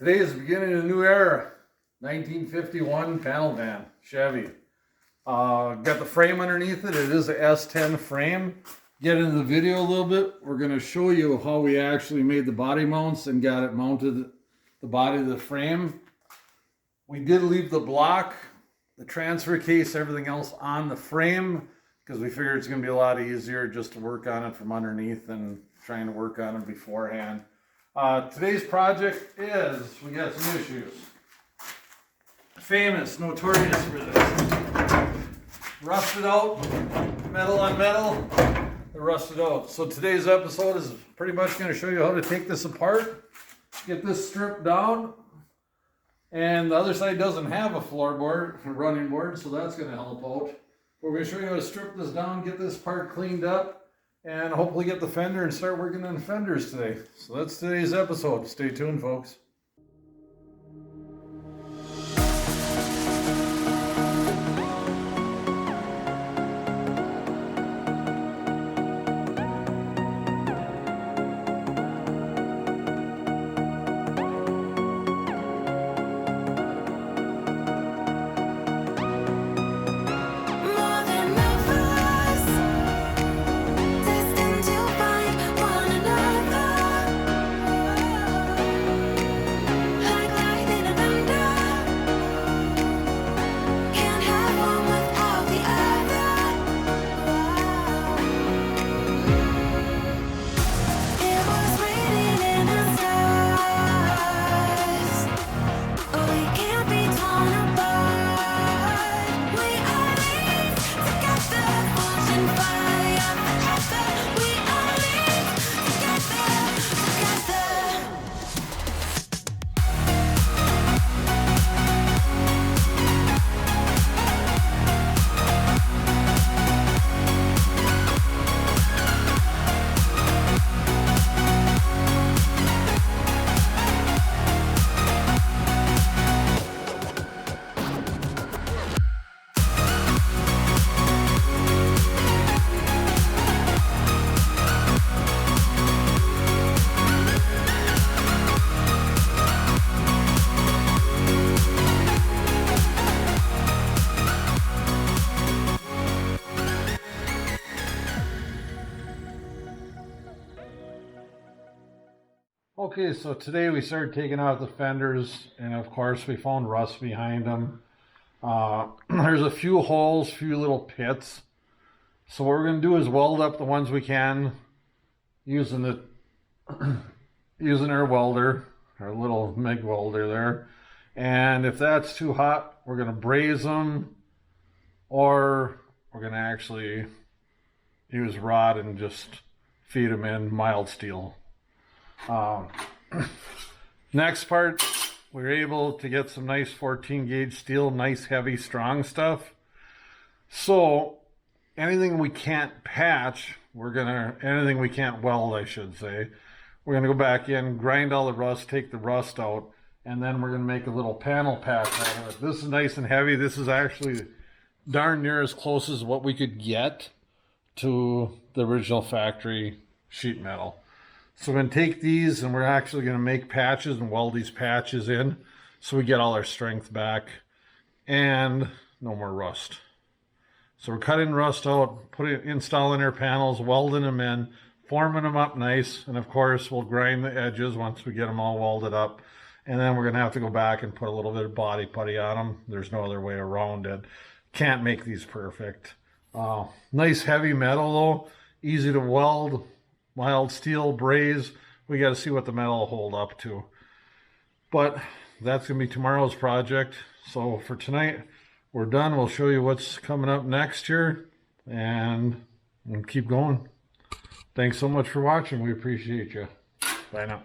Today is the beginning of a new era. 1951 panel van, Chevy. Got the frame underneath it. It is a S10 frame. Get into the video a little bit. We're going to show you how we actually made the body mounts and got it mounted, the body of the frame. We did leave the block, the transfer case, everything else on the frame because we figured it's going to be a lot easier just to work on it from underneath than trying to work on it beforehand. Today's project is, we got some issues. Famous, notorious for this. Rusted out, metal on metal, they're rusted out. So today's episode is pretty much going to show you how to take this apart, get this stripped down, and the other side doesn't have a floorboard, a running board, so that's going to help out. We're going to show you how to strip this down, get this part cleaned up, and hopefully get the fender and start working on fenders today. So that's today's episode. Stay tuned, folks. Okay, so today we started taking out the fenders, and of course we found rust behind them. There's a few holes, few little pits. So what we're going to do is weld up the ones we can using our welder, our little MIG welder there. And if that's too hot, we're going to braze them, or we're going to actually use rod and just feed them in mild steel. Next part, we were able to get some nice 14 gauge steel, nice heavy strong stuff. So anything we can't patch, anything we can't weld, I should say, we're gonna go back in, grind all the rust, take the rust out, and then we're gonna make a little panel patch out of it. This is nice and heavy. This is actually darn near as close as what we could get to the original factory sheet metal. So we're going to take these and we're actually going to make patches and weld these patches in so we get all our strength back and no more rust. So we're cutting rust out, installing our panels, welding them in, forming them up nice, and of course we'll grind the edges once we get them all welded up. And then we're going to have to go back and put a little bit of body putty on them. There's no other way around it. Can't make these perfect. Nice heavy metal though, easy to weld. Mild steel, braze. We got to see what the metal will hold up to. But that's going to be tomorrow's project. So for tonight, we're done. We'll show you what's coming up next year. And we'll keep going. Thanks so much for watching. We appreciate you. Bye now.